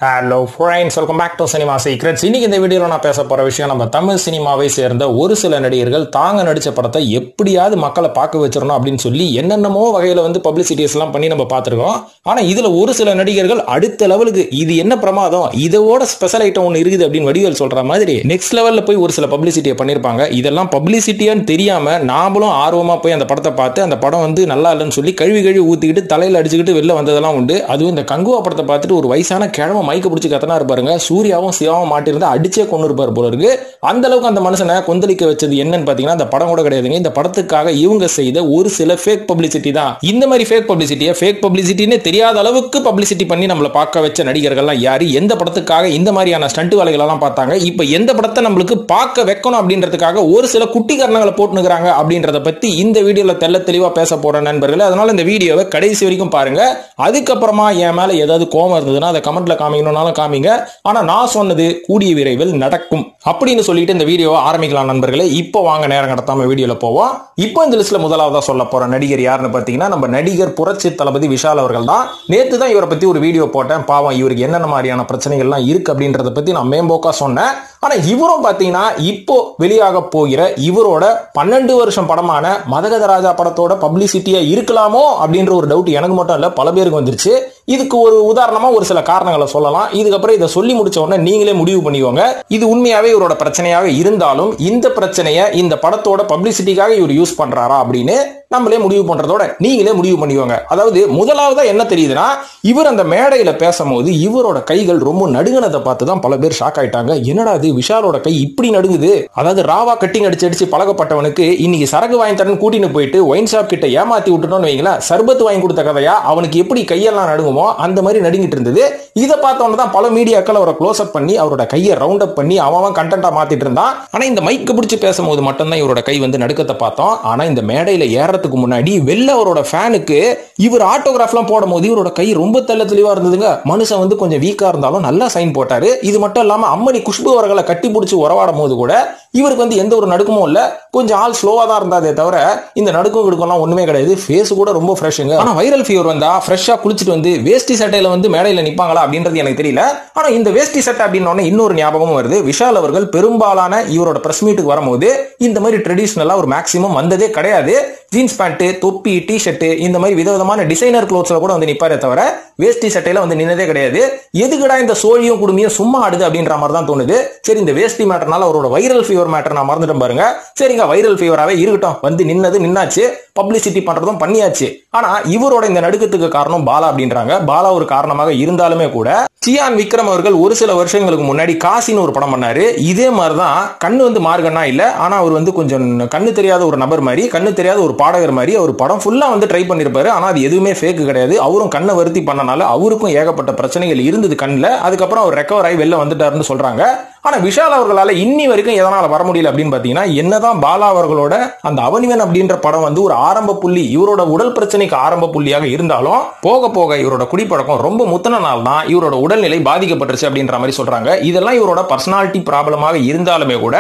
Hello friends, welcome back to Cinema Secrets. இன்னைக்கு இந்த வீடியோவில் நான் பேச போகிற விஷயம், நம்ம தமிழ் சினிமாவை சேர்ந்த ஒரு சில நடிகர்கள் தாங்க நடித்த படத்தை எப்படியாவது மக்களை பார்க்க வச்சிடணும் அப்படின்னு சொல்லி என்னென்னமோ வகையில் பப்ளிசிட்டிஸ் எல்லாம் பண்ணி நம்ம பார்த்துருக்கோம். ஆனால் இதில் ஒரு சில நடிகர்கள் அடுத்த லெவலுக்கு இது என்ன பிரமாதம், இதோட ஸ்பெஷல் ஐட்டம் ஒன்று இருக்குது அப்படின்னு வடிவேல் சொல்கிற மாதிரி நெக்ஸ்ட் லெவலில் போய் ஒரு சில பப்ளிசிட்டியை பண்ணியிருப்பாங்க. இதெல்லாம் பப்ளிசிட்டியான்னு தெரியாமல் நாமளும் ஆர்வமாக போய் அந்த படத்தை பார்த்து அந்த படம் நல்லா இல்லைன்னு சொல்லி கழுவி ஊற்றிக்கிட்டு தலையில் அடிச்சுக்கிட்டு வெளில வந்ததெல்லாம் உண்டு. அதுவும் இந்த கங்குவா படத்தை பார்த்துட்டு ஒரு வயசான கிழமை மைக்க பிடிச்சி கத்தனா இருப்பாருங்க. சூர்யாவும் சிவாவும் மாட்டிருந்தா அடிச்சே கொண்டு இருப்பார் போல இருக்கு. அந்த அளவுக்கு அந்த மனுஷனை கொந்தளிக்க வச்சது என்னன்னு பாத்தீங்கன்னா அந்த படம் கூட கிடையாதுங்க. இந்த படத்துக்காக இவங்க செய்த ஒரு சில ஃபேக் பப்ளிசிட்டி தான். இந்த மாதிரி ஃபேக் பப்ளிசிட்டியை ஃபேக் பப்ளிசிட்டின்னு தெரியாத அளவுக்கு பப்ளிசிட்டி பண்ணி நம்மளை பார்க்க வச்ச நடிகர்கள்லாம் யாரு, எந்த படத்துக்காக இந்த மாதிரியான ஸ்டண்ட் வேலைகள் எல்லாம் பார்த்தாங்க, இப்ப எந்த படத்தை நம்மளுக்கு பார்க்க வைக்கணும் அப்படின்றதுக்காக ஒரு சில குட்டி காரணங்களை போட்டுக்கிறாங்க அப்படின்றத பத்தி இந்த வீடியோல தெள்ள தெளிவா பேச போற நண்பர்களே. அதனால இந்த வீடியோவை கடைசி வரைக்கும் பாருங்க. அதுக்கப்புறமா என் மேல ஏதாவது கோவம் இருந்ததுன்னா அதை கமெண்ட்ல காமிக்கணும்னாலும் காமிங்க. ஆனா நான் சொன்னது கூடிய விரைவில் நடக்கும் அப்படின்னு சொல்லிட்டு இந்த வீடியோவை ஆரம்பிக்கலாம் நண்பர்களே. இப்போ வாங்க நேரம் கடத்தாம வீடியோல போவோம். இப்போ இந்த லிஸ்ட்ல முதலாவதா சொல்ல போற நடிகர் யாருன்னு பாத்தீங்கன்னா நம்ம நடிகர் புரட்சி தளபதி விஷால் அவர்கள் தான். நேத்து தான் இவரை பத்தி ஒரு வீடியோ போட்டேன். பாவம், இவருக்கு என்னென்ன மாதிரியான பிரச்சனைகள்லாம் இருக்கு அப்படின்றத பத்தி நான் மேம்போக்கா சொன்னேன். ஆனா இவரும் பாத்தீங்கன்னா இப்போ வெளியாக போகிற இவரோட 12 வருஷம் படமான மதகதராஜா படத்தோட பப்ளிசிட்டியா இருக்கலாமோ அப்படின்ற ஒரு டவுட் எனக்கு மட்டும் இல்ல, பல பேருக்கு வந்துருச்சு. இதுக்கு ஒரு உதாரணமா ஒரு சில காரணங்களை சொல்லலாம். இதுக்கப்புறம் இதை சொல்லி முடிச்ச உடனே நீங்களே முடிவு பண்ணிக்கோங்க இது உண்மையாவே இவரோட பிரச்சனையாக இருந்தாலும் இந்த பிரச்சனையை இந்த படத்தோட பப்ளிசிட்டிக்காக இவர் யூஸ் பண்றாரா அப்படின்னு நம்மளே முடிவு பண்றதோட நீங்களே முடிவு பண்ணிக்கோங்க. அதாவது முதலாவதா என்ன தெரியுதுன்னா, இவர் அந்த மேடையில பேசும்போது இவரோட கைகள் ரொம்ப நடுங்கினதை பார்த்து தான் பல பேர் ஷாக் ஆயிட்டாங்க. என்னடா இது, விஷாலோட கை இப்படி நடுங்குது? அதாவது ராவா கட்டிங் அடிச்சு பழகப்பட்டவனுக்கு இன்னைக்கு சரக்கு வாங்கி தரன்னு கூட்டின்னு போயிட்டு ஒயின் ஷாப் கிட்ட ஏமாத்தி விட்டுட்டோம்னு வைங்களேன், சர்பத்து வாங்கி கொடுத்த கதையா அவனுக்கு எப்படி கையெல்லாம் நடுங்குமோ அந்த மாதிரி நடுங்கிட்டு இருந்தது. இதை பார்த்தவன தான் பல மீடியாக்கள் அவரை க்ளோஸ் அப் பண்ணி அவரோட கையை ரவுண்ட் அப் பண்ணி அவன் கண்டென்ட்டா மாத்திட்டு இருந்தான். ஆனா இந்த மைக்க பிடிச்சு பேசும்போது மட்டும்தான் இவரோட கை நடுக்கத்தை பார்த்தோம். ஆனா இந்த மேடையில ஏறதுக்கு முன்னாடி வெளில அவரோட ஃபேனுக்கு இவர் ஆட்டோகிராஃப்லாம் போடும்போது இவரோட கை ரொம்ப தெள்ள தெளிவா இருந்ததுங்க. மனுஷன் கொஞ்சம் வீக்கா இருந்தாலும் நல்லா சைன் போட்டாரு. இது மட்டும் இல்லாம அம்மணி குஷ்பு அவர்களை கட்டி பிடிச்சி உறவாடும் போது கூட இவருக்கு எந்த ஒரு நடுக்கமும் இல்ல, கொஞ்சம் ஆள் ஸ்லோவா தான் இருந்தாதே தவிர இந்த நடுக்கம் கிடுக்கம்லாம் ஒண்ணுமே கிடையாது. ஃபேஸ் கூட ரொம்ப ஃப்ரெஷ்ஷுங்க. ஆனா வைரல் ஃபீவர் வந்தா ஃப்ரெஷ்ஷா குளிச்சுட்டு வேஷ்டி சட்டையில மேடையில நிப்பாங்களா அப்படின்றது எனக்கு தெரியல. ஆனா இந்த வேஷ்டி சட்டை அப்படின்னு இன்னொரு ஞாபகமும் வருது. விஷால் அவர்கள் பெரும்பாலான இவரோட பிரஸ் மீட்டுக்கு வரும்போது இந்த மாதிரி ட்ரெடிஷனலா ஒரு மேக்ஸிமம் வந்ததே கிடையாது. ஜீன்ஸ் பேண்ட், தொப்பி, டி ஷர்ட் இந்த மாதிரி விதவிதமான டிசைனர் க்ளோத்ஸ்ல கூட நிப்பாரே தவிர வேஷ்டி சட்டையில நின்னதே கிடையாது. எதுக்குடா இந்த சோழியும் குடுமையும் சும்மா ஆடுது அப்படின்ற மாதிரி தான் தோணுது. சரி, இந்த வேஷ்டி மேட்டர்னால அவரோட வைரல் ஃபீவர் மேட்டர் நான் மறந்துட்டேன் பாருங்க. சரிங்க, வைரல் ஃபீவராவே இருக்கட்டும், நின்னது நின்னாச்சு, பப்ளிசிட்டி பண்றதும் பண்ணியாச்சு. ஆனா இவரோட இந்த நடுக்கத்துக்கு காரணம் பாலா அப்படின்றாங்க. பாலா ஒரு காரணமாக இருந்தாலுமே கூட சியான் விக்ரம் அவர்கள் ஒரு சில வருஷங்களுக்கு முன்னாடி காசின்னு ஒரு படம் பண்ணாரு. இதே மாதிரிதான் கண்ணு மார்கன்னா இல்ல, ஆனா அவர் கொஞ்சம் கண்ணு தெரியாத ஒரு நபர் மாதிரி, கண்ணு தெரியாத ஒரு பாடகர் மாதிரி அவர் படம் ஃபுல்லா ட்ரை பண்ணிருப்பாரு. ஆனா அது எதுவுமே ஃபேக் கிடையாது. அவரும் கண்ணை வருத்தி பண்ணனால அவருக்கும் ஏகப்பட்ட பிரச்சனைகள் இருந்தது கண்ணுல. அதுக்கப்புறம் அவர் ரெக்கவர் ஆகி வெளில வந்துட்டாருன்னு சொல்றாங்க. ஆனா விஷால் அவர்களால இன்னி வரைக்கும் எதனால வர முடியல அப்படின்னு பாத்தீங்கன்னா, என்னதான் பாலா அவர்களோட அந்த அவனிவன் அப்படின்ற படம் ஒரு ஆரம்ப புள்ளி, இவரோட உடல் பிரச்சனைக்கு ஆரம்ப புள்ளியாக இருந்தாலும் போக போக இவரோட குடிப்பழக்கம் ரொம்ப முத்தின நாள் தான் இவரோட உடல்நிலை பாதிக்கப்பட்டுருச்சு அப்படின்ற மாதிரி சொல்றாங்க. இதெல்லாம் இவரோட பர்சனாலிட்டி ப்ராப்ளமாக இருந்தாலுமே கூட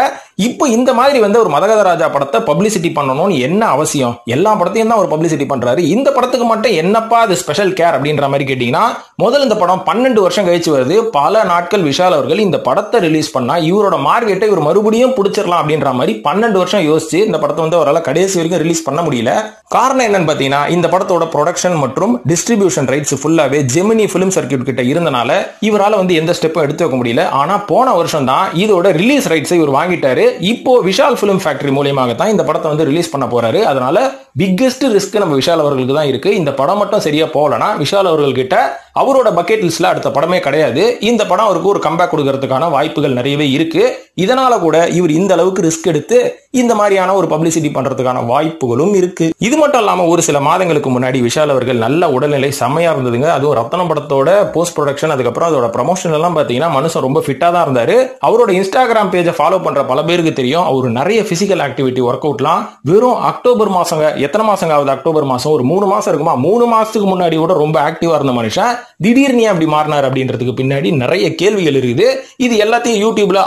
இப்போ இந்த மாதிரி ஒரு மதகதராஜா படத்தை பப்ளிசிட்டி பண்ணணும்னு என்ன அவசியம்? எல்லா படத்தையும் தான் ஒரு பப்ளிசிட்டி பண்றாரு, இந்த படத்துக்கு மட்டும் என்னப்பா அது ஸ்பெஷல் கேர் அப்படின்ற மாதிரி கேட்டீங்கன்னா, முதல்ல இந்த படம் 12 வருஷம் கழிச்சு வருது. பல நாட்கள் விஷால் அவர்கள் இந்த படத்தை ரிலீஸ் பண்ணா இவரோட மார்க்கெட்டை இவர் மறுபடியும் பிடிச்சிடலாம் அப்படின்ற மாதிரி 12 வருஷம் யோசிச்சு இந்த படத்தை அவரால் கடைசி வரைக்கும் ரிலீஸ் பண்ண முடியல. காரணம் என்னன்னு பாத்தீங்கன்னா, இந்த படத்தோட ப்ரொடக்ஷன் மற்றும் டிஸ்ட்ரிபியூஷன் ரைட்ஸ் ஃபுல்லாவே ஜெமினி பிலிம் சர்க்கியூட் கிட்ட இருந்தனால இவரால் எந்த ஸ்டெப்பும் எடுத்து வைக்க முடியல. ஆனா போன வருஷம் தான் இதோட ரிலீஸ் ரைட்ஸை இவர் வாங்கிட்டாரு. இப்போ விஷால் பிலிம் ஃபேக்டரி மூலமாக தான் இந்த படத்தை ரிலீஸ் பண்ண போறாரு. அதனால பிக்கெஸ்ட் ரிஸ்க் நம்ம விஷால் அவர்களுக்கு தான் இருக்கு. இந்த படம் மட்டும் சரியா போகலனா விஷால் அவர்கள் கிட்ட அவரோட பக்கெட் லிஸ்ட்ல அடுத்த படமே கிடையாது. இந்த படம் அவருக்கு ஒரு கம்பேக் கொடுக்கறதுக்கான வாய்ப்புகள் நிறையவே இருக்கு. இதனால கூட இவர் இந்த அளவுக்கு ரிஸ்க் எடுத்து இந்த மாதிரியான ஒரு பப்ளிசிட்டி பண்றதுக்கான வாய்ப்புகளும் இருக்கு. இது மட்டும் இல்லாம ஒரு சில மாதங்களுக்கு முன்னாடி விஷால் அவர்கள் நல்ல உடல்நிலை செம்மையா இருந்ததுங்க. அதுவும் ரத்னம் படத்தோட போஸ்ட் ப்ரொடக்ஷன் அதுக்கப்புறம் அதோட ப்ரமோஷன் எல்லாம் பாத்தீங்கன்னா மனுஷன் ரொம்ப ஃபிட்டா தான் இருந்தாரு. அவரோட இன்ஸ்டாகிராம் பேஜை ஃபாலோ பண்ற பல பேருக்கு தெரியும், அவர் நிறைய பிசிக்கல் ஆக்டிவிட்டி ஒர்க் அவுட்லாம் வெறும் அக்டோபர் மாசங்க, எத்தனை மாசங்க ஆகுது, அக்டோபர் மாசம் ஒரு 3 மாசம் இருக்குமா, 3 மாசத்துக்கு முன்னாடி கூட ரொம்ப ஆக்டிவா இருந்த மனுஷன் திடீர்னு அப்படி மாறினார் அப்படின்றதுக்கு பின்னாடி நிறைய கேள்விகள் இருக்குது. இது எல்லாத்தையும் யூடியூப்ல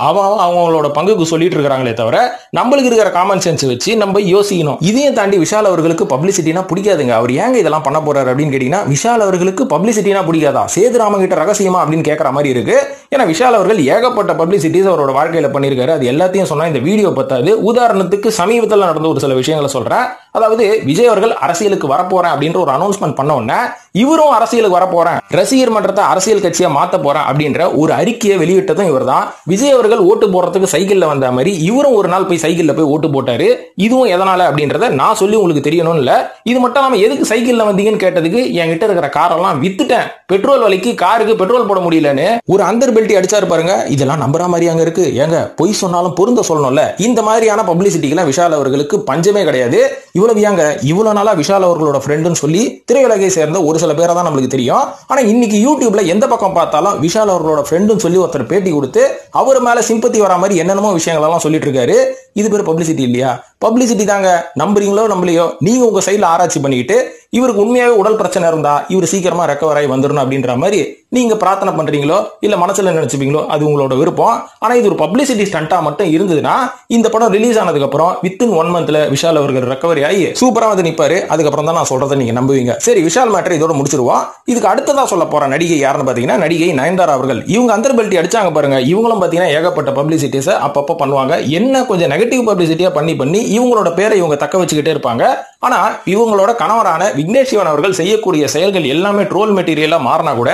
அவங்களோட பங்குக்கு சொல்லிட்டு இருக்காங்களே தவிர நம்மளுக்கு இருக்கிற காமன் சென்ஸ் வச்சு நம்ம யோசிக்கணும். இதையும் தாண்டி விஷால் அவர்களுக்கு பப்ளிசிட்டினா பிடிக்காதுங்க. அவர் ஏங்க இதெல்லாம் பண்ண போறாரு அப்படின்னு கேட்டீங்கன்னா, விஷால் அவர்களுக்கு பப்ளிசிட்டினா பிடிக்காதா, சேதுராமன் கிட்ட ரகசியமா அப்படின்னு கேட்கற மாதிரி இருக்கு. ஏன்னா விஷால் அவர்கள் ஏகப்பட்ட பப்ளிசிட்டிஸ் அவரோட வாழ்க்கையில பண்ணிருக்காரு. அது எல்லாத்தையும் சொன்னா இந்த வீடியோ பத்தாது. உதாரணத்துக்கு சமீபத்தில் நடந்த ஒரு சில விஷயங்களை சொல்றேன். அதாவது விஜய் அவர்கள் அரசியலுக்கு வரப்போறேன் அப்படின்ற ஒரு அனௌன்ஸ்மெண்ட் பண்ண உடனே இவரும் அரசியலுக்கு வரப்போறேன், ரசிகர் மன்றத்தை அரசியல் கட்சியா மாத்த போறேன் அப்படின்ற ஒரு அறிக்கையை வெளியிட்டதும் இவர் தான். விஜய் அவர்கள் ஓட்டு போடுறதுக்கு சைக்கிள்ல வந்த மாதிரி இவரும் ஒரு நாள் போய் சைக்கிள்ல போய் ஓட்டு போட்டாரு. இதுவும் எதனால அப்படின்றத நான் சொல்லி உங்களுக்கு தெரியணும் இல்ல. இது மட்டும் இல்லாம எதுக்கு சைக்கிள்ல வந்தீங்கன்னு கேட்டதுக்கு என்கிட்ட இருக்கிற காரெல்லாம் வித்துட்டேன், பெட்ரோல் விலைக்கு காருக்கு பெட்ரோல் போட முடியலன்னு ஒரு அந்தர் பெல்ட்டி அடிச்சாரு பாருங்க. இதெல்லாம் நம்புற மாதிரி அங்க இருக்கு. ஏங்க பொய் சொன்னாலும் பொருந்த சொல்லணும்ல. இந்த மாதிரியான பப்ளிசிட்டிக்கு விஷால் அவர்களுக்கு பஞ்சமே கிடையாது. இவ்வளவு ஏங்க இவ்வளவு நாளா விஷால் அவர்களோட ஃப்ரெண்டுன்னு சொல்லி திரையுலகை சேர்ந்த ஒரு சில பேரை தான் நம்மளுக்கு தெரியும். ஆனா இன்னைக்கு யூடியூப்ல எந்த பக்கம் பார்த்தாலும் விஷால் அவர்களோட ஃப்ரெண்டுன்னு சொல்லி ஒருத்தர் பேட்டி கொடுத்து அவர் மேல சிம்பத்தி வர மாதிரி என்னென்னமோ விஷயங்கள் எல்லாம் சொல்லிட்டு இருக்காரு. இது பேர் பப்ளிசிட்டி இல்லையா? பப்ளிசிட்டி தாங்க. நம்புறீங்களோ நம்பலையோ நீங்க உங்க சைட்ல ஆராய்ச்சி பண்ணிக்கிட்டு இவருக்கு உண்மையாவே உடல் பிரச்சனை இருந்தா இவர் சீக்கிரமா ரெக்கவர் ஆகி வந்துடணும் அப்படின்ற மாதிரி நீங்க பிரார்த்தனை பண்றீங்களோ இல்ல மனசுல நினைச்சுப்பீங்களோ அது உங்களோட விருப்பம். ஆனா இது ஒரு பப்ளிசிட்டி ஸ்டண்டா மட்டும் இருந்ததுன்னா இந்த படம் ரிலீஸ் ஆனதுக்கு அப்புறம் வித்தின் 1 மந்த்ல விஷால் அவர்கள் ரெக்கவரி ஆகி சூப்பரா வந்து நிப்பாரு. அதுக்கப்புறம் தான் நான் சொல்றதை நீங்க நம்புவீங்க. சரி, விஷால் மேட்டர் இதோட முடிச்சிருவோம். இதுக்கு அடுத்ததா சொல்ல போற நடிகை யாருன்னு பாத்தீங்கன்னா நடிகை நயன்தாரா அவர்கள். இவங்க அந்தர் பெல்ட்டி அடிச்சாங்க பாருங்க. இவங்களும் பாத்தீங்கன்னா ஏகப்பட்ட பப்ளிசிட்டிஸ் அப்பப்ப பண்ணுவாங்க. என்ன கொஞ்சம் நெகட்டிவ் பப்ளிசிட்டியா பண்ணி இவங்களோட பேரை இவங்க தக்க வச்சுக்கிட்டே இருப்பாங்க. ஆனா இவங்களோட கணவரான விக்னேஷ் சிவன் அவர்கள் செய்யக்கூடிய செயல்கள் எல்லாமே ட்ரோல் மெட்டீரியலா மாறினா கூட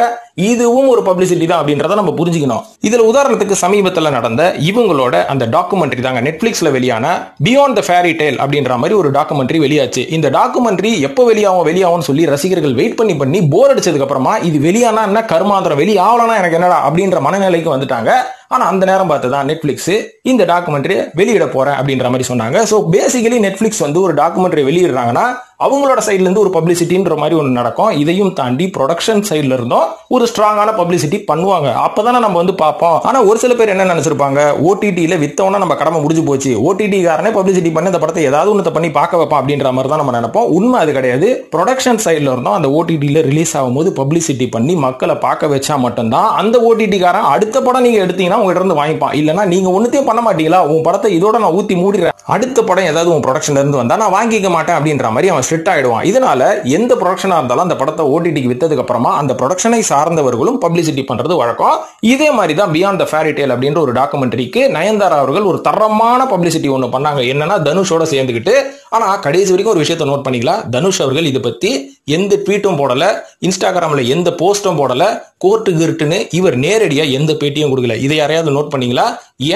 இதுவும் ஒரு பப்ளிசிட்டி தான் அப்படின்றத நம்ம புரிஞ்சுக்கணும். இதுல உதாரணத்துக்கு சமீபத்தில் நடந்த இவங்களோட அந்த டாக்குமெண்ட்ரி தாங்க நெட்ஃபிளிக்ஸ்ல வெளியான பியாண்ட் த ஃபேரி டேல் அப்படின்ற மாதிரி ஒரு டாக்குமெண்ட்ரி வெளியாச்சு. இந்த டாக்குமெண்ட்ரி எப்போ வெளியாகும் சொல்லி ரசிகர்கள் வெயிட் பண்ணி போர் அடிச்சதுக்கு அப்புறமா இது வெளியானா என்ன கர்மாந்திரம், வெளியாகலனா எனக்கு என்னடா அப்படின்ற மனநிலைக்கு வந்துட்டாங்க. ஆனா அந்த நேரம் பார்த்து தான் நெட்ஃபிளிக்ஸ் இந்த டாக்குமெண்ட்ரி வெளியிட போறேன் அப்படின்ற மாதிரி சொன்னாங்க. சோ பேசிக்கலி நெட்ஃபிளிக்ஸ் வந்து ஒரு டாக்குமெண்ட்ரி வெளியிடுறாங்கன்னா அவங்களோட சைட்ல இருந்து ஒரு பப்ளிசிட்டின்ற மாதிரி ஒன்று நடக்கும். இதையும் தாண்டி ப்ரொடக்ஷன் சைட்ல இருந்தும் ஒரு ஸ்ட்ராங்கான பப்ளிசிட்டி பண்ணுவாங்க. அப்பதானே நம்ம வந்து பார்ப்போம். ஆனா ஒரு சில பேர் என்ன நினைச்சிருப்பாங்க, ஓடிடியில வித்தவனா நம்ம கடமை முடிஞ்சு போச்சு, ஓடிடி காரனே பப்ளிசிட்டி பண்ணி இந்த படத்தை ஏதாவது ஒன்று பண்ணி பார்க்க வைப்பான் அப்படின்ற மாதிரி தான் நம்ம நினைப்போம். உண்மை அது கிடையாது. ப்ரொடக்ஷன் சைட்ல இருந்தும் அந்த ஓடிடியில ரிலீஸ் ஆகும்போது பப்ளிசிட்டி பண்ணி மக்களை பார்க்க வச்சா மட்டும்தான் அந்த ஓடிடி காரன் அடுத்த படம் நீங்க எடுத்தீங்கன்னா உங்ககிட்ட இருந்து வாங்கிப்பான். இல்லைன்னா நீங்க ஒன்னுத்தையும் பண்ண மாட்டீங்களா, உன் படத்தை இதோட நான் ஊத்தி மூடிடுறேன், அடுத்த படம் ஏதாவது உன் ப்ரொடக்ஷன்ல இருந்து வந்தா நான் வாங்கிக்க மாட்டேன் அப்படின்ற மாதிரி அவன் ஸ்ட்ரிக்ட் ஆயிடுவான். இதனால எந்த ப்ரொடக்ஷனா இருந்தாலும் அந்த படத்தை ஓடிடிக்கு வித்ததுக்கு அப்புறமா அந்த ப்ரொடக்ஷனை சார்ந்தவர்களும் பப்ளிசிட்டி பண்றது வழக்கம். இதே மாதிரி தான் பியாண்ட் த ஃபேரி டேல் அப்படின்ற ஒரு டாக்குமெண்ட்ரிக்கு நயன்தாரா அவர்கள் ஒரு தரமான பப்ளிசிட்டி ஒன்று பண்ணாங்க. என்னன்னா தனுஷோட சேர்ந்துக்கிட்டு. ஆனா கடைசி வரைக்கும் ஒரு விஷயத்தை நோட் பண்ணிக்கலாம், தனுஷ் அவர்கள் இதை பத்தி எந்த ட்வீட்டும் போடல, இன்ஸ்டாகிராம்ல எந்த போஸ்டும் போடல, கோர்ட்டு கிருட்டுன்னு இவர் நேரடியா எந்த பேட்டியும் கொடுக்கல. இதை யாரையாவது நோட் பண்ணீங்களா?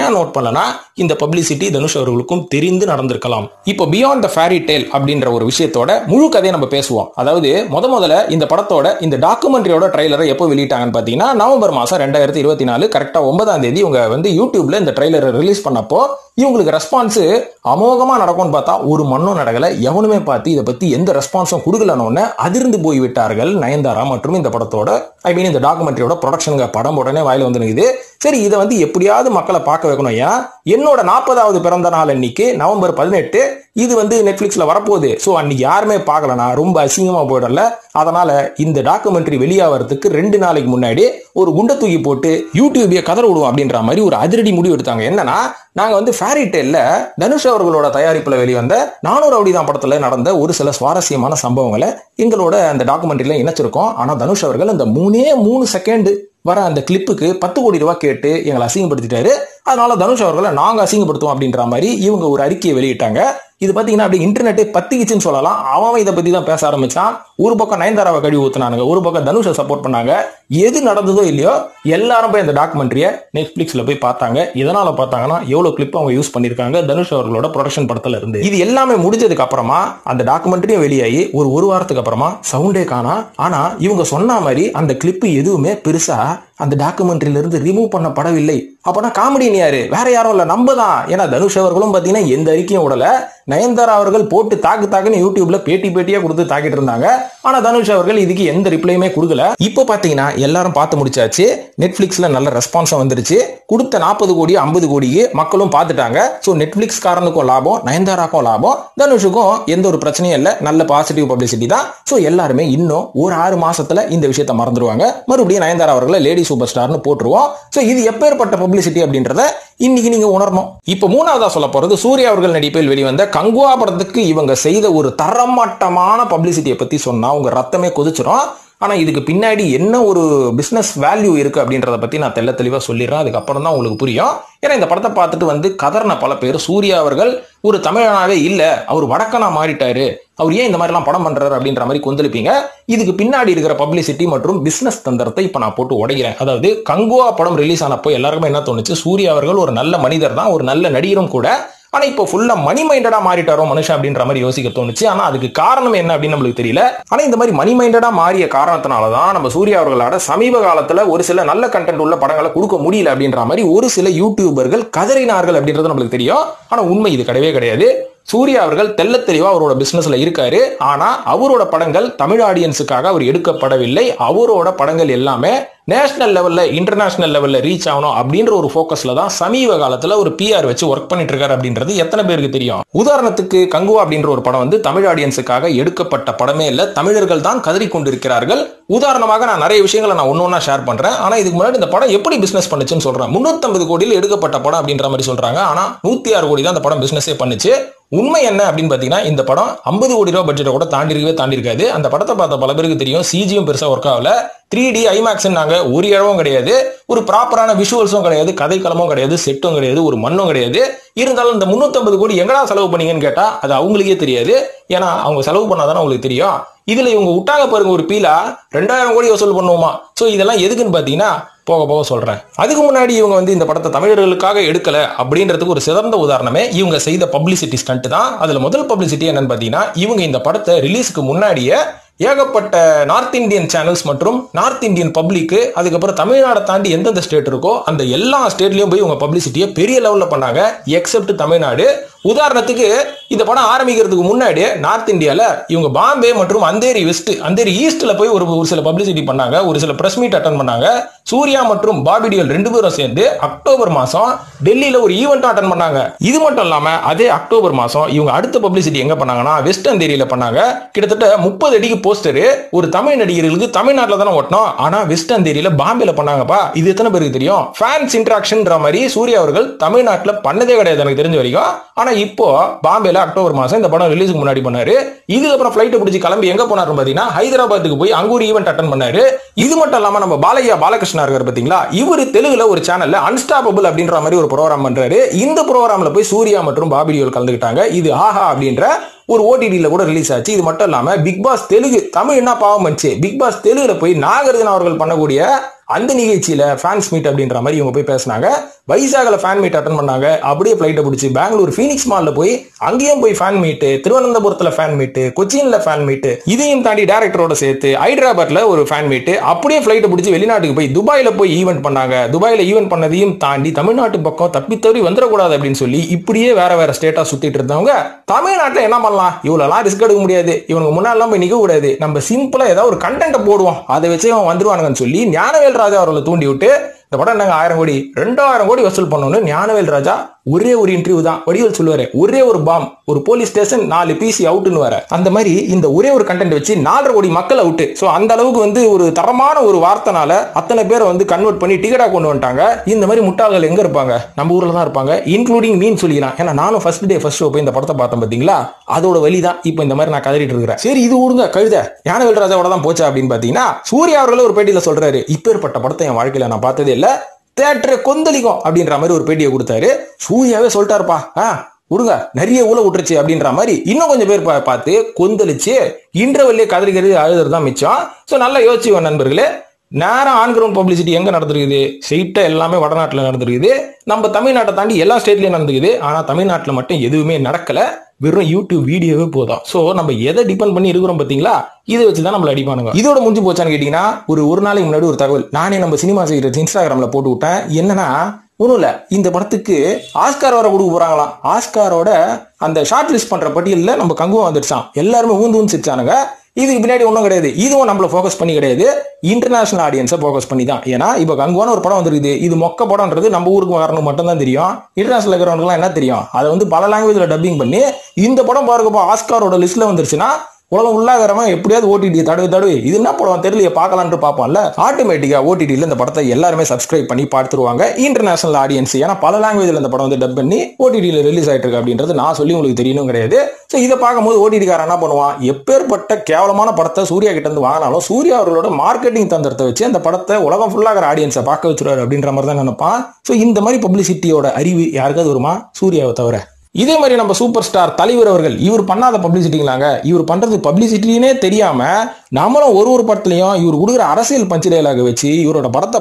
ஏன் நோட் பண்ணலனா இந்த பப்ளிசிட்டி தனுஷ் அவர்களுக்கும் தெரிந்து நடந்திருக்கலாம். இப்போ பியாண்ட் த ஃபேரி டேல் அப்படின்ற ஒரு விஷயத்தோட முழு கதையை நம்ம பேசுவோம். அதாவது முதல்ல இந்த படத்தோட இந்த டாக்குமெண்ட்ரியோட ட்ரைலரை எப்போ வெளியிட்டாங்கன்னு பாத்தீங்கன்னா நவம்பர் மாசம் 2024 கரெக்டா 9ஆம் தேதி இவங்க வந்து யூடியூப்ல இந்த ட்ரைலரை ரிலீஸ் பண்ணப்போ இவங்களுக்கு ரெஸ்பான்ஸ் அமோகமா நடக்கும்னு பார்த்தா ஒரு மண்ணும் நடக்கல. எவனுமே பார்த்து இதை பத்தி எந்த ரெஸ்பான்ஸும் கொடுக்கலன்னு அதிர்ந்து போய் விட்டார்கள் நயன்தாரா மற்றும் இந்த படத்தோட இந்த டாக்குமெண்ட்ரியோட ப்ரொடக்ஷனுங்க. படம் உடனே வாயில வந்து நிக்குது. சரி, இதை வந்து எப்படியாவது மக்களை பார்க்க வைக்கணும். ஏன் என்னோட 40வது பிறந்த நாள் அன்னைக்கு நவம்பர் 18 இது வந்து நெட்ஃபிளிக்ஸ்ல வரப்போகுது. ஸோ அன்னைக்கு யாருமே பார்க்கலனா ரொம்ப அசிங்கமா போயிடல. அதனால இந்த டாக்குமெண்ட்ரி வெளியாகிறதுக்கு 2 நாளைக்கு முன்னாடி ஒரு குண்டை தூக்கி போட்டு யூடியூபே கதற விடுவோம் அப்படின்ற மாதிரி ஒரு அதிரடி முடிவு எடுத்தாங்க. என்னன்னா, நாங்க வந்து ஃபேரி டேல்ல தனுஷ் அவர்களோட தயாரிப்புல வெளிவந்த 400 ரவுடிதான் படத்துல நடந்த ஒரு சில சுவாரஸ்யமான சம்பவங்களை எங்களோட அந்த டாக்குமெண்ட்ரியில இணைச்சிருக்கோம். ஆனா தனுஷ் அவர்கள் அந்த 3 செகண்ட் வர அந்த கிளிப்புக்கு 10 கோடி ரூபாய் கேட்டு எங்களை அசிங்கப்படுத்திட்டாரு. அதனால தனுஷ் அவர்களை நாங்க அசிங்கப்படுத்துவோம் அப்படின்ற மாதிரி இவங்க ஒரு அறிக்கையை வெளியிட்டாங்க. இது பாத்தீங்கன்னா அப்படி இன்டர்நெட்டே பத்திக்கிச்சுன்னு சொல்லலாம். அவன் இதை பத்தி தான் பேச ஆரம்பிச்சான். ஒரு பக்கம் நயன்தாராவை கழுவி ஊத்துனாங்க, ஒரு பக்கம் தனுஷை சப்போர்ட் பண்ணாங்க. எது நடந்ததோ இல்லையோ எல்லாரும் போய் அந்த டாக்குமெண்ட்ரியை நெட்ஃபிளிக்ஸ்ல போய் பார்த்தாங்க. இதனால பார்த்தாங்கன்னா எவ்வளவு கிளிப் அவங்க யூஸ் பண்ணிருக்காங்க தனுஷ் அவர்களோட ப்ரொடக்ஷன் படத்துல இருந்து. இது எல்லாமே முடிஞ்சதுக்கு அப்புறமா அந்த டாக்குமெண்ட்ரியும் வெளியாகி ஒரு வாரத்துக்கு அப்புறமா சவுண்டே காணா. ஆனா இவங்க சொன்ன மாதிரி அந்த கிளிப் எதுவுமே பெருசா அந்த டாக்குமெண்ட்ரியில இருந்து ரிமூவ் பண்ணப்படவில்லை. அப்பனா காமெடியன் யாரு? வேற யாரும் இல்ல, நம்ம தான். ஏன்னா தனுஷ் அவர்களும் பாத்தீங்கன்னா எந்த அறிக்கையும் விடல. நயன்தாரா அவர்கள் போட்டு தாக்குன்னு யூடியூப்ல பேட்டியா கொடுத்து தாக்கிட்டு இருந்தாங்க. ஆனா தனுஷ் அவர்கள் இதுக்கு எந்த ரிப்ளையுமே கொடுக்கல. இப்போ பாத்தீங்கன்னா எல்லாரும் பார்த்து முடிச்சாச்சு. நெட்ஃபிளிக்ஸ்ல நல்ல ரெஸ்பான்ஸ் வந்துருச்சு. கொடுத்த 40 கோடி 50 கோடிக்கு மக்களும் பார்த்துட்டாங்க. சோ நெட்ஃபிளிக்ஸ் காரனுக்கும் லாபம், நயன்தாராக்கும் லாபம், தனுஷுக்கும் எந்த ஒரு பிரச்சனையும் இல்ல. நல்ல பாசிட்டிவ் பப்ளிசிட்டி தான். சோ எல்லாருமே இன்னும் ஒரு 6 மாசத்துல இந்த விஷயத்தை மறந்துடுவாங்க. மறுபடியும் நயன்தாரா அவர்களை லேடி சூப்பர் ஸ்டார்னு போட்டுருவோம். சோ இது எப்பேற்பட்ட பப்ளிசிட்டி அப்படின்றத இன்னைக்கு நீங்க உணரணும். இப்ப மூணாவதா சொல்ல போறது சூர்யா அவர்கள் நடிப்பில் வெளிவந்த கங்குவா படத்துக்கு இவங்க செய்த ஒரு தரமட்டமான பப்ளிசிட்டியை பத்தி சொன்னா உங்க ரத்தமே கொதிச்சிடும். ஆனா இதுக்கு பின்னாடி என்ன ஒரு பிசினஸ் வேல்யூ இருக்கு அப்படின்றத பத்தி நான் தெள்ள தெளிவா சொல்லிடுறேன். அதுக்கப்புறம் தான் உங்களுக்கு புரியும். ஏன்னா இந்த படத்தை பார்த்துட்டு கதர்ன பல பேர் சூர்யா அவர்கள் ஒரு தமிழனாவே இல்ல, அவர் வடக்கனா மாறிட்டாரு, அவர் ஏன் இந்த மாதிரி எல்லாம் படம் பண்றாரு அப்படின்ற மாதிரி கொந்தளிப்பீங்க. இதுக்கு பின்னாடி இருக்கிற பப்ளிசிட்டி மற்றும் பிசினஸ் தந்திரத்தை இப்ப நான் போட்டு உடைக்கிறேன். அதாவது கங்குவா படம் ரிலீஸ் ஆனப்போ எல்லாருக்குமே என்ன தோணுச்சு, சூர்யா அவர்கள் ஒரு நல்ல மனிதர் தான், ஒரு நல்ல நடிகரும் கூட. ஆனா இப்போ ஃபுல்லா மணி மைண்டடா மாறிட்டாரோ மனுஷன் அப்படின்ற மாதிரி யோசிக்க தோணுச்சு. ஆனா அதுக்கு காரணம் என்ன அப்படின்னு நம்மளுக்கு தெரியல. ஆனா இந்த மாதிரி மணி மைண்டடா மாறிய காரணத்தினாலதான் நம்ம சூர்யா அவர்களோட சமீப காலத்துல ஒரு சில நல்ல கண்டென்ட் உள்ள படங்களை கொடுக்க முடியல அப்படின்ற மாதிரி ஒரு சில யூடியூபர்கள் கதறினார்கள் அப்படின்றது நம்மளுக்கு தெரியும். ஆனா உண்மை இது கிடையவே கிடையாது. சூர்யா அவர்கள் தெள்ள தெளிவா அவரோட பிசினஸ்ல இருக்காரு. ஆனா அவரோட படங்கள் தமிழ் ஆடியன்ஸுக்காக அவர் எடுக்கப்படவில்லை. அவரோட படங்கள் எல்லாமே நேஷனல் லெவல்ல இன்டர்நேஷனல் லெவல்ல ரீச் ஆகணும் அப்படின்ற ஒரு போக்கஸ்ல தான் சமீப காலத்துல ஒரு பிஆர் வச்சு ஒர்க் பண்ணிட்டு இருக்காரு அப்படின்றது எத்தனை பேருக்கு தெரியும். உதாரணத்துக்கு கங்குவா அப்படின்ற ஒரு படம் தமிழ் ஆடியன்ஸுக்காக எடுக்கப்பட்ட படமே இல்ல, தமிழர்கள் தான் கதறி கொண்டிருக்கிறார்கள். உதாரணமாக நான் நிறைய விஷயங்களை நான் ஒன்னொன்னா ஷேர் பண்றேன். ஆனா இதுக்கு முன்னாடி இந்த படம் எப்படி பிசினஸ் பண்ணுச்சுன்னு சொல்றேன். 350 கோடியில் எடுக்கப்பட்ட படம் அப்படின்ற மாதிரி சொல்றாங்க. ஆனா 106 கோடி தான் இந்த படம் பிசினஸே பண்ணுச்சு. உண்மை என்ன அப்படின்னு பாத்தீங்கன்னா இந்த படம் 50 கோடி ரூபாய் பட்ஜெட்டை கூட தாண்டி இருக்காது. அந்த படத்தை பார்த்த பல பேருக்கு தெரியும், சிஜியும் பெருசா ஒர்க் ஆகல, 3D IMAX நாங்க ஒரு இடமும் கிடையாது, ஒரு ப்ராப்பரான விஷுவல்ஸும் கிடையாது, கதைக்களமும் கிடையாது, செட்டும் கிடையாது, ஒரு மண்ணும் கிடையாது. இருந்தாலும் இந்த 350 கோடி எங்கடா செலவு பண்ணீங்கன்னு கேட்டா அது அவங்களுக்கே தெரியாது. ஏன்னா அவங்க செலவு பண்ணாதானே உங்களுக்கு தெரியும். இதுல இவங்க விட்டாங்க பாருங்க ஒரு பீலா 2000 கோடி வசூல் பண்ணுவோமா. சோ இதெல்லாம் எதுக்குன்னு பாத்தீங்கன்னா போக போக சொல்றேன். அதுக்கு முன்னாடி இவங்க இந்த படத்தை தமிழர்களுக்காக எடுக்கல அப்படின்றதுக்கு ஒரு சிறந்த உதாரணமே இவங்க செய்த பப்ளிசிட்டி ஸ்டண்ட் தான். அதுல முதல் பப்ளிசிட்டி என்னன்னு பாத்தீங்கன்னா இவங்க இந்த படத்தை ரிலீஸ்க்கு முன்னாடியே ஏகப்பட்ட நார்த் இந்தியன் சேனல்ஸ் மற்றும் நார்த் இந்தியன் பப்ளிக், அதுக்கப்புறம் தமிழ்நாடை தாண்டி எந்தெந்த ஸ்டேட் இருக்கோ அந்த எல்லா ஸ்டேட்லயும் போய் இவங்க பப்ளிசிட்டியை பெரிய லெவல்ல பண்ணாங்க, எக்ஸப்ட் தமிழ்நாடு. உதாரணத்துக்கு இந்த படம் ஆரம்பிக்கிறதுக்கு முன்னாடி நார்த் இந்தியால இவங்க பாம்பே மற்றும் அந்தேரி வெஸ்ட், அந்தேரி ஈஸ்ட்ல போய் ஒரு சில பப்ளிசிட்டி பண்ணாங்க, ஒரு சில பிரஸ் மீட் அட்டன் பண்ணாங்க. சூர்யா மற்றும் பாபி டியோல் 2 பேரும் சேர்ந்து அக்டோபர் மாசம் டெல்லியில ஒரு ஈவெண்ட் அட்டன் பண்ணாங்க. இது மட்டும் இல்லாம அதே அக்டோபர் மாசம் இவங்க அடுத்த பப்ளிசிட்டி எங்க பண்ணாங்கன்னா வெஸ்ட் அந்தேரியில பண்ணாங்க. கிட்டத்தட்ட 30 அடிக்கு போஸ்டர் ஒரு தமிழ் நடிகர்களுக்கு தமிழ்நாட்டில் தானே ஓட்டணும், ஆனா வெஸ்ட் அந்தேரியில பாம்பேல பண்ணாங்கப்பா. இது எத்தனை பேருக்கு தெரியும்? ஃபேன்ஸ் இன்டராக்ஷன்ன்ற மாதிரி சூர்யா அவர்கள் தமிழ்நாட்டில் பண்ணதே கிடையாது எனக்கு தெரிஞ்ச வரைக்கும். ஆனா இப்போ பாம்பேல அக்டோபர் மாசம் இந்த படம் ரிலீஸுக்கு முன்னாடி பண்ணாரு. இதுக்கப்புறம் ஃபிளைட் பிடிச்சி கிளம்பி எங்க போனாரு பாத்தீங்கன்னா ஹைதராபாத்துக்கு போய் அங்க ஒரு ஈவெண்ட் அட்டன் பண்ணாரு. இது மட்டும் இல்லாம நம்ம பாலகிருஷ்ணா இருக்காரு பாத்தீங்களா, இவரு தெலுங்குல ஒரு சேனல்ல அன்ஸ்டாப்பபிள் அப்படின்ற மாதிரி ஒரு ப்ரோகிராம் பண்றாரு. இந்த ப்ரோகிராம்ல போய் சூர்யா மற்றும் பாபி டியோல் கலந்துக்கிட்டாங்க. இது ஆஹா அப்படின்ற ஒரு ஓடிடில கூட ரிலீஸ் ஆச்சு. இது மட்டும் இல்லாம பிக் பாஸ் தெலுங்கு, தமிழ் என்ன பாவம் பண்ணுச்சு, பிக் பாஸ் தெலுங்குல போய் நாகார்ஜுனா அவர்கள் பண்ணக்கூடிய அந்த நிகழ்ச்சியில ஃபேன்ஸ் மீட் அப்படின்ற மாதிரி இவங்க போய் பேசினாங்க. வைசாக்ல ஃபேன் மீட் அட்டன் பண்ணாங்க. அப்படியே ஃபிளைட்டை பிடிச்சி பெங்களூர் ஃபீனிக்ஸ் மால்ல போய் அங்கேயும் போய் ஃபேன் மீட், திருவனந்தபுரத்துல ஃபேன் மீட், கொச்சின்ல ஃபேன் மீட், இதையும் தாண்டி டைரக்டரோட சேர்த்து ஹைதராபாத்ல ஒரு ஃபேன் மீட், அப்படியே ஃபிளைட்டை பிடிச்சி வெளிநாட்டுக்கு போய் துபாயில போய் ஈவெண்ட் பண்ணாங்க. துபாயில ஈவெண்ட் பண்ணதையும் தாண்டி தமிழ்நாட்டு பக்கம் தப்பி வந்துடக்கூடாது அப்படின்னு சொல்லி இப்படியே வேற ஸ்டேட்டா சுத்திட்டு இருந்தவங்க தமிழ்நாட்டில் என்ன பண்ணலாம், இவ்வளவு ரிஸ்க் எடுக்க முடியாது, இவனுக்கு முன்னாடி போய் நிக்க கூடாது, நம்ம சிம்பிளா ஏதாவது ஒரு கண்டென்ட் போடுவோம், அதை வச்சு அவன் வந்துருவானுங்கன்னு சொல்லி ஞானவேல் ராஜா அவர்களை தூண்டி விட்டு இந்த படம் நாங்க 1000 கோடி 2000 கோடி வசூல் பண்ணணும்னு ஞானவேல் ராஜா ஒரே ஒரு இன்டர்வியூ தான் வடிவேல் சொல்லுவாரு, ஒரே ஒரு பாம், ஒரு போலீஸ் ஸ்டேஷன் 4 பிசி அவுட்னு வர அந்த மாதிரி இந்த ஒரே ஒரு கண்டென்ட் வச்சு 4.5 கோடி மக்கள் அவுட். சோ அந்த அளவுக்கு ஒரு தரமான ஒரு வார்த்தைனால அத்தனை பேரை கன்வெர்ட் பண்ணி டிக்கெட்டா கொண்டு வந்துட்டாங்க. இந்த மாதிரி முட்டாள்கள் எங்க இருப்பாங்க? நம்ம ஊர்ல தான் இருப்பாங்க, இன்க்ளூடிங் மீன் சொல்லிக்கலாம். ஏன்னா நானும் ஃபர்ஸ்ட் ஷோ போய் இந்த படத்தை பார்த்தேன் பாத்தீங்களா, அதோட வழி தான் இப்போ இந்த மாதிரி நான் கதறிட்டு இருக்கிறேன். சரி இது விடுங்க, கழுத ஞானவேல் ராஜாவோட தான் போச்சா அப்படின்னு பாத்தீங்கன்னா சூர்யா அவர்களே ஒரு பேட்டியில சொல்றாரு, இப்பேற்பட்ட படத்தை என் வாழ்க்கையில நான் பார்த்ததே இல்ல, தியேட்டர் கொந்தளிக்கும் அப்படின்ற மாதிரி ஒரு பேட்டியை கொடுத்தாரு. சூர்யாவே சொல்லிட்டாருப்பா, விடுங்க நிறைய ஊழ விட்டுருச்சு அப்படின்ற மாதிரி இன்னும் கொஞ்சம் பேர் பார்த்து கொந்தளிச்சு இன்டர்வெல்லே கதறிக்கிறது அழுதுறது தான் மிச்சம். ஸோ நல்லா யோசிச்சு நண்பர்களே, நேரம் ஆன் கிரவுண்ட் பப்ளிசிட்டி எங்க நடந்திருக்குது? ஸ்ட்ரெயிட்டா எல்லாமே வடநாட்டில் நடந்திருக்குது. நம்ம தமிழ்நாட்டை தாண்டி எல்லா ஸ்டேட்லயும் நடந்துக்குது. ஆனா தமிழ்நாட்டில் மட்டும் எதுவுமே நடக்கல, வெறும் யூடியூப் வீடியோவே போதும். சோ நம்ம எதை டிபெண்ட் பண்ணி இருக்கிறோம் பாத்தீங்களா, இதை வச்சுதான் நம்மள அடிப்பானுங்க. இதோட முடிஞ்சு போச்சான்னு கேட்டீங்கன்னா ஒரு நாளைக்கு முன்னாடி ஒரு தகவல் நானே நம்ம சினிமா சீக்ரெட்ஸ் இன்ஸ்டாகிராம்ல போட்டு விட்டேன். என்னன்னா ஒன்றும் இல்ல, இந்த படத்துக்கு ஆஸ்கார் வர கொடுக்க போறாங்களாம். ஆஸ்காரோட அந்த ஷார்ட் லிஸ்ட் பண்ற பட்டியலில் நம்ம கங்குவா வந்துடுச்சான். எல்லாருமே ஊந்து சிரிச்சானுங்க. இதுக்கு பின்னாடி ஒன்றும் கிடையாது, இதுவும் நம்மள ஃபோக்கஸ் பண்ணி கிடையாது, இன்டர்நேஷனல் ஆடியன்ஸை ஃபோக்கஸ் பண்ணி தான். ஏன்னா இப்போ கங்குவான ஒரு படம் வந்துருக்குது, இது மொக்க படம்ன்றது நம்ம ஊருக்கு வரணும் மட்டும் தான் தெரியும். இன்டர்நேஷனல் இருக்கிறவங்களுக்குலாம் என்ன தெரியும்? அதை பல லாங்குவேஜ்ல டப்பிங் பண்ணி இந்த படம் பாருங்கப்பா ஆஸ்காரோட லிஸ்ட்ல வந்துருச்சுன்னா உலகம் உள்ளாகிறவன் எப்படியாவது ஓடிடி தடவை இது என்ன படம் தெரியல பார்க்கலான்னு பார்ப்பான்ல, ஆட்டோமேட்டிக்கா ஓடிடியில் இந்த படத்தை எல்லாருமே சப்ஸ்கிரைப் பண்ணி பார்த்துருவாங்க. இன்டர்நேஷனல் ஆடியன்ஸ், ஏன்னா பல லாங்குவேஜில் இந்த படம் வந்து டப் பண்ணி ஓடிடியில் ரிலீஸ் ஆயிட்டு இருக்கு அப்படின்றது நான் சொல்லி உங்களுக்கு தெரியணும் கிடையாது. ஸோ இதை பார்க்கும்போது ஓடிடிக்காரன் என்ன பண்ணுவான், எப்பேற்பட்ட கேவலமான படத்தை சூர்யா கிட்ட இருந்து வாங்கினாலும் சூர்யா அவர்களோட மார்க்கெட்டிங் தந்திரத்தை வச்சு அந்த படத்தை உலகம் ஃபுல்லாகிற ஆடியன்ஸை பார்க்க வச்சுருவாரு அப்படின்ற மாதிரி தான் நினைப்பான். ஸோ இந்த மாதிரி பப்ளிசிட்டியோட அறிவு யாருக்காவது வருமா? சூர்யாவை தவிர. இதே மாதிரி நம்ம சூப்பர் ஸ்டார் தலைவர் அவர்கள், இவர் பண்ணாத பப்ளிசிட்டிங்களாங்க, இவர் பண்றது பப்ளிசிட்டினே தெரியாம நம்மளும் ஒரு படத்துலையும் இவர் கொடுக்குற அரசியல் பஞ்ச் டயலாக வச்சு இவரோட படத்தை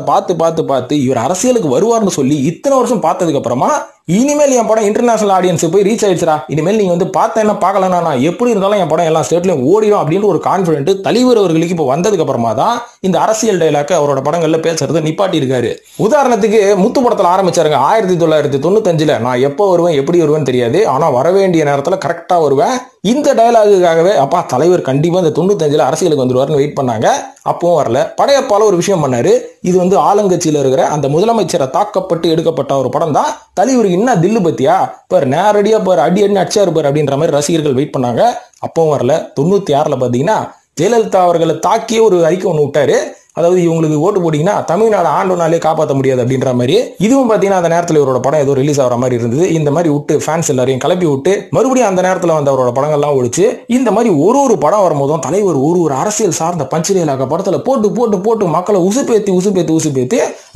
பார்த்து இவர் அரசியலுக்கு வருவார்னு சொல்லி இத்தனை வருஷம் பார்த்ததுக்கு அப்புறமா இனிமேல் என் படம் இன்டர்நேஷனல் ஆடியன்ஸ் போய் ரீச் ஆயிடுச்சுரா, இனிமேல் நீங்க வந்து பார்த்தா என்ன பார்க்கலன்னா நான் எப்படி இருந்தாலும் என் படம் எல்லா ஸ்டேட்லயும் ஓடிடும் அப்படின்னு ஒரு கான்பிடென்ட் தலைவர் அவர்களுக்கு இப்போ வந்ததுக்கு அப்புறமா தான் இந்த அரசியல் டயலாக் அவரோட படங்கள்ல பேசுறதை நிப்பாட்டி இருக்காரு. உதாரணத்துக்கு முத்து படத்துல ஆரம்பிச்சாருங்க 1995. நான் எப்போ வருவேன் எப்படி வருவேன்னு தெரியாது, ஆனா வர வேண்டிய நேரத்துல கரெக்டா வருவேன். இந்த டயலாகுக்காகவே அப்பா தலைவர் கண்டிப்பா இந்த 95 அரசியலுக்கு வந்துருவாருன்னு வெயிட் பண்ணாங்க. அப்பவும் வரல. படையப்பால ஒரு விஷயம் பண்ணாரு. இது வந்து ஆளுங்கட்சியில இருக்கிற அந்த முதலமைச்சரை தாக்கப்பட்டு எடுக்கப்பட்ட ஒரு படம் தான். தலைவருக்கு என்ன தில்லு பத்தியா பாரு, நேரடியா பாரு, அடி அடிச்சாரு பாரு அப்படின்ற மாதிரி ரசிகர்கள் வெயிட் பண்ணாங்க. அப்பவும் வரல. 96 பாத்தீங்கன்னா ஜெயலலிதா அவர்களை தாக்கிய ஒரு அறிக்கை ஒன்று விட்டாரு. அதாவது இவங்களுக்கு ஓட்டு போட்டீங்கன்னா தமிழ்நாடு ஆண்டோனாலே காப்பாற்ற முடியாது அப்படின்ற மாதிரி. இதுவும் பார்த்தீங்கன்னா அந்த நேரத்தில் இவரோட படம் ஏதோ ரிலீஸ் ஆகிற மாதிரி இருந்தது. இந்த மாதிரி விட்டு ஃபேன்ஸ் எல்லாரையும் கிளப்பி விட்டு மறுபடியும் அந்த நேரத்தில் வந்து அவரோட படங்கள்லாம் ஒழிச்சு இந்த மாதிரி ஒரு படம் வரும்போதும் தலைவர் ஒரு அரசியல் சார்ந்த பஞ்சடியலாக படத்தில் போட்டு மக்களை உசுப்பேத்தி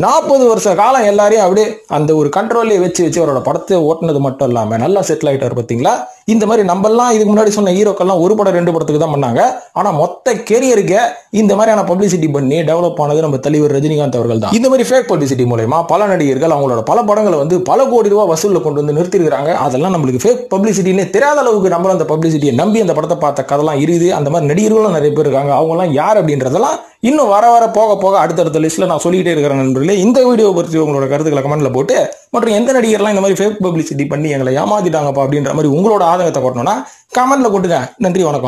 40 வருஷ காலம் எல்லாரையும் அப்படியே அந்த ஒரு கண்ட்ரோல்லே வச்சு அவரோட படத்தை ஓட்டுனது மட்டும் இல்லாமல் நல்லா செட்டில் ஆகிட்டார். பார்த்தீங்களா, இந்த மாதிரி நம்மலாம் இதுக்கு முன்னாடி சொன்ன ஹீரோக்கள்லாம் ஒரு படம் 2 படத்துக்கு தான் பண்ணாங்க. ஆனால் மொத்த கேரியருக்கு இந்த மாதிரியான பப்ளிசிட்டி பண்ணி டெவலப் ஆனது நம்ம தலைவர் ரஜினிகாந்த் அவர்கள் தான். இந்த மாதிரி ஃபேக் பப்ளிசிட்டி மூலமா பல நடிகர்கள் அவங்களோட பல படங்களை வந்து பல கோடி ரூபாய் வசூலில் கொண்டு வந்து நிறுத்திருக்காங்க. அதெல்லாம் நம்மளுக்கு ஃபேக் பப்ளிசிட்டின்னு தெரியாத அளவுக்கு நம்மளும் அந்த பப்ளிசிட்டியை நம்பி அந்த படத்தை பார்த்த கதெல்லாம் இருக்குது. அந்த மாதிரி நடிகர்களும் நிறைய பேர் இருக்காங்க. அவங்கலாம் யார் அப்படின்றதெல்லாம் இன்னும் வர போக அடுத்தடுத்த லிஸ்ட்ல நான் சொல்லிக்கிட்டே இருக்கிறேன் நண்பர்களே. இந்த வீடியோ பற்றி உங்களோட கருத்துக்களை கமெண்ட்ல போட்டு, மற்றும் எந்த நடிகர்லாம் இந்த மாதிரி ஃபேக் பப்ளிசிட்டி பண்ணி எங்களை ஏமாத்திட்டாங்கப்பா அப்படின்ற மாதிரி உங்களோட ஆதங்கத்தை கொட்டணும்னா கமெண்ட்ல போட்டுங்க. நன்றி, வணக்கம்.